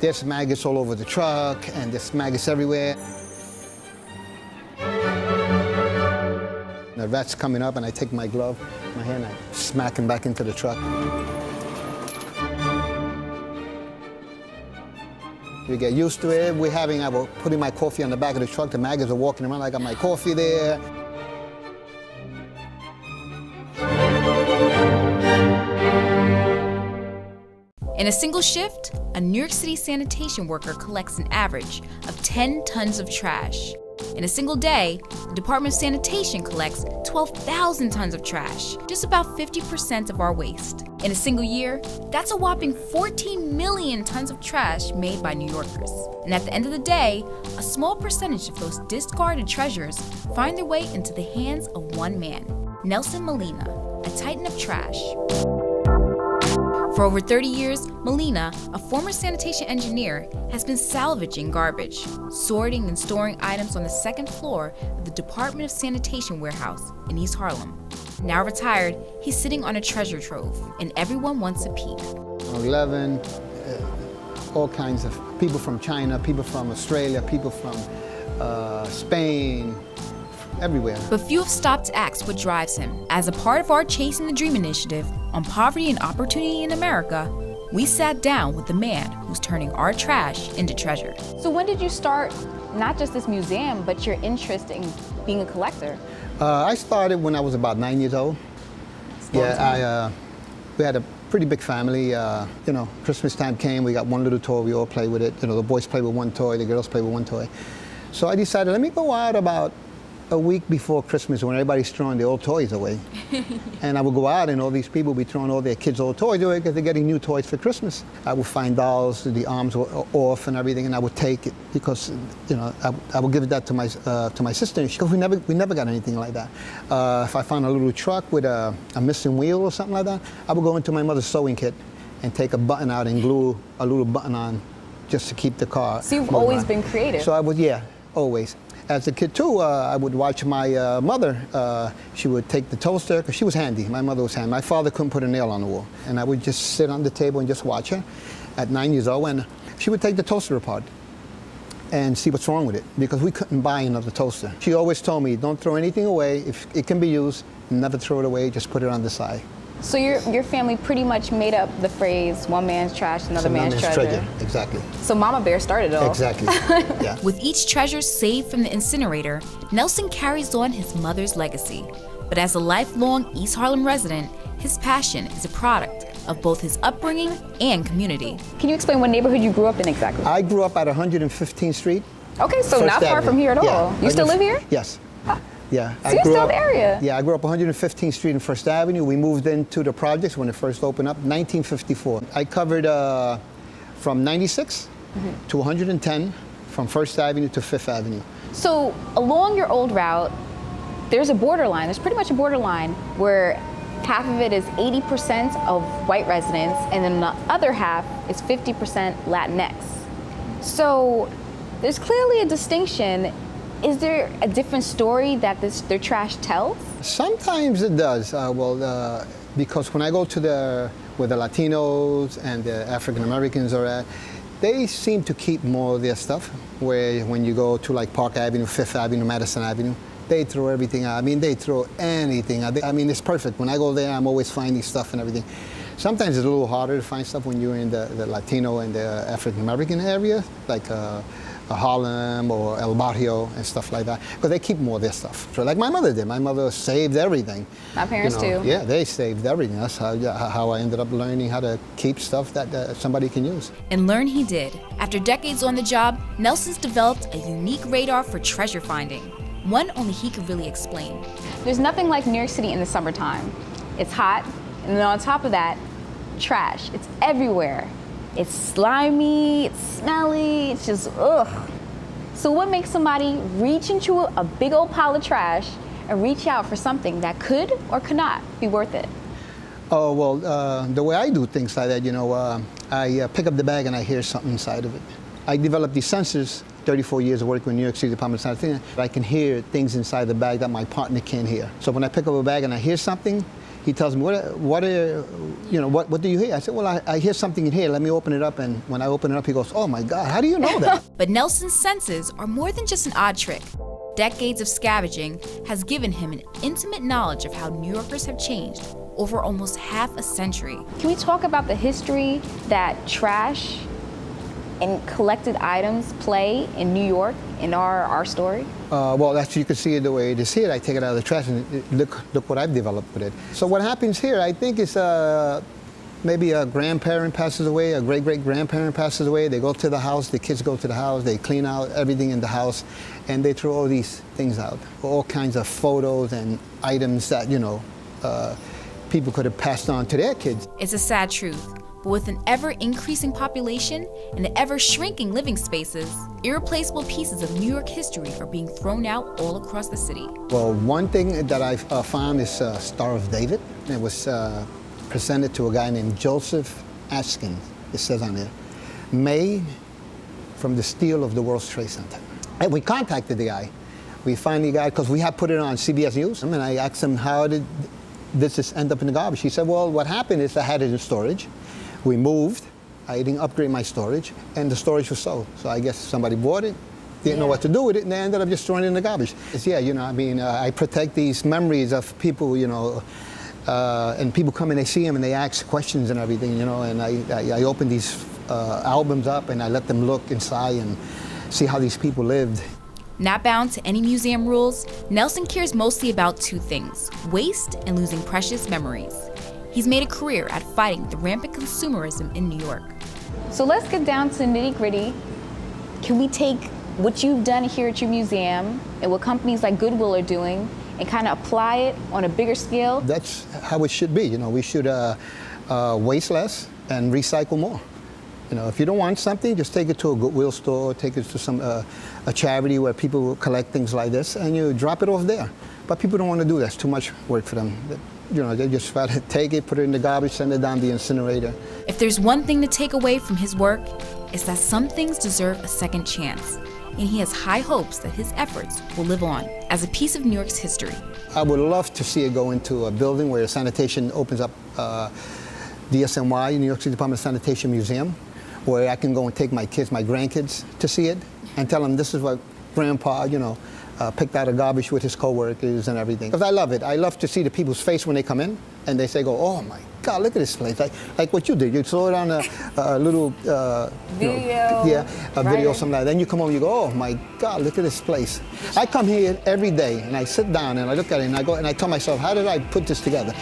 There's maggots all over the truck, and there's maggots everywhere. The rat's coming up, and I take my glove, my hand, and I smack him back into the truck. We get used to it. I was putting my coffee on the back of the truck. The maggots are walking around. I got my coffee there. In a single shift, a New York City sanitation worker collects an average of 10 tons of trash. In a single day, the Department of Sanitation collects 12,000 tons of trash, just about 50% of our waste. In a single year, that's a whopping 14 million tons of trash made by New Yorkers. And at the end of the day, a small percentage of those discarded treasures find their way into the hands of one man, Nelson Molina, a titan of trash. For over 30 years, Molina, a former sanitation engineer, has been salvaging garbage, sorting and storing items on the second floor of the Department of Sanitation warehouse in East Harlem. Now retired, he's sitting on a treasure trove, and everyone wants a peek. 11, all kinds of people from China, people from Australia, people from Spain, everywhere. But few have stopped to ask what drives him. As a part of our Chasing the Dream initiative on poverty and opportunity in America, we sat down with the man who's turning our trash into treasure. So when did you start not just this museum, but your interest in being a collector? I started when I was about 9 years old. Yeah, we had a pretty big family. Christmas time came, we got one little toy, we all play with it. The boys play with one toy, the girls play with one toy. So I decided, let me go out about a week before Christmas when everybody's throwing their old toys away. And I would go out and all these people would be throwing all their kids' old toys away because they're getting new toys for Christmas. I would find dolls, the arms were off and everything, and I would take it because, I would give that to my sister. Because we never got anything like that. If I found a little truck with a missing wheel or something like that, I would go into my mother's sewing kit and take a button out and glue a little button on just to keep the car. So you've always been creative. So I would, yeah, always. As a kid too, I would watch my mother. She would take the toaster, because she was handy. My mother was handy. My father couldn't put a nail on the wall. And I would just sit on the table and just watch her at 9 years old. And she would take the toaster apart and see what's wrong with it, because we couldn't buy another toaster. She always told me, don't throw anything away. If it can be used, never throw it away, just put it on the side. So your family pretty much made up the phrase, one man's trash, another man's treasure. Exactly. So Mama Bear started it all. Exactly, yeah. With each treasure saved from the incinerator, Nelson carries on his mother's legacy. But as a lifelong East Harlem resident, his passion is a product of both his upbringing and community. Can you explain what neighborhood you grew up in exactly? I grew up at 115th Street. Okay, so First not far Avenue. from here at all. Yeah. You still live here? Yes. Yeah, So you're still in the area? Yeah, I grew up 115th Street and First Avenue. We moved into the projects when it first opened up, 1954. I covered from 96 to 110, from First Avenue to Fifth Avenue. So along your old route, there's a borderline. There's pretty much a borderline where half of it is 80% of white residents, and then the other half is 50% Latinx. So there's clearly a distinction. Is there a different story that their trash tells? Sometimes it does. Because when I go to where the Latinos and the African Americans are at, they seem to keep more of their stuff. Where when you go to like Park Avenue, Fifth Avenue, Madison Avenue, they throw everything out. I mean, they throw anything out. I mean, it's perfect. When I go there, I'm always finding stuff and everything. Sometimes it's a little harder to find stuff when you're in the Latino and the African American area, like Harlem or El Barrio and stuff like that, because they keep more of their stuff. So like my mother did. My mother saved everything. My parents too. Yeah, they saved everything. That's how I ended up learning how to keep stuff that somebody can use. And learn he did. After decades on the job, Nelson's developed a unique radar for treasure finding, one only he could really explain. There's nothing like New York City in the summertime. It's hot, and then on top of that, trash. It's everywhere. It's slimy, it's smelly, it's just ugh. So what makes somebody reach into a big old pile of trash and reach out for something that could or could not be worth it? Oh, well, the way I do things like that, I pick up the bag and I hear something inside of it. I developed these sensors, 34 years of working with New York City Department of Sanitation. I can hear things inside the bag that my partner can't hear. So when I pick up a bag and I hear something, he tells me, what do you hear? I said, well, I hear something in here. Let me open it up. And when I open it up, he goes, oh my God, how do you know that? But Nelson's senses are more than just an odd trick. Decades of scavenging has given him an intimate knowledge of how New Yorkers have changed over almost half a century. Can we talk about the history that trash and collected items play in New York in our story? Well, that's, you can see it the way it is here. I take it out of the trash and look what I've developed with it. So what happens here, I think, is maybe a grandparent passes away, a great-great-grandparent passes away. They go to the house, the kids go to the house, they clean out everything in the house, and they throw all these things out. All kinds of photos and items that, people could have passed on to their kids. It's a sad truth, but with an ever-increasing population and ever-shrinking living spaces, irreplaceable pieces of New York history are being thrown out all across the city. Well, one thing that I found is Star of David. It was presented to a guy named Joseph Askin, it says on there, made from the steel of the World Trade Center. And we contacted the guy. We finally got, because we had put it on CBS News, and I asked him, how did this end up in the garbage? He said, well, what happened is I had it in storage. We moved, I didn't upgrade my storage, and the storage was sold. So I guess somebody bought it, didn't know what to do with it, and they ended up just throwing it in the garbage. I protect these memories of people, and people come and they see them and they ask questions and everything, and I open these albums up and I let them look inside and see how these people lived. Not bound to any museum rules, Nelson cares mostly about two things: waste and losing precious memories. He's made a career at fighting the rampant consumerism in New York. So let's get down to nitty-gritty. Can we take what you've done here at your museum and what companies like Goodwill are doing and kind of apply it on a bigger scale? That's how it should be. We should waste less and recycle more. If you don't want something, just take it to a Goodwill store, take it to some a charity where people collect things like this, and you drop it off there. But people don't want to do that. It's too much work for them. They just rather take it, put it in the garbage, send it down the incinerator. If there's one thing to take away from his work, it's that some things deserve a second chance. And he has high hopes that his efforts will live on as a piece of New York's history. I would love to see it go into a building where sanitation opens up, DSNY, New York City Department of Sanitation Museum, where I can go and take my kids, my grandkids, to see it and tell them this is what Grandpa, picked out of garbage with his coworkers and everything. Because I love it. I love to see the people's face when they come in and they say, oh my God, look at this place. Like what you did. You throw it on a little video. A video or something like that. Then you come home and you go, oh my God, look at this place. I come here every day and I sit down and I look at it and I go and I tell myself, how did I put this together?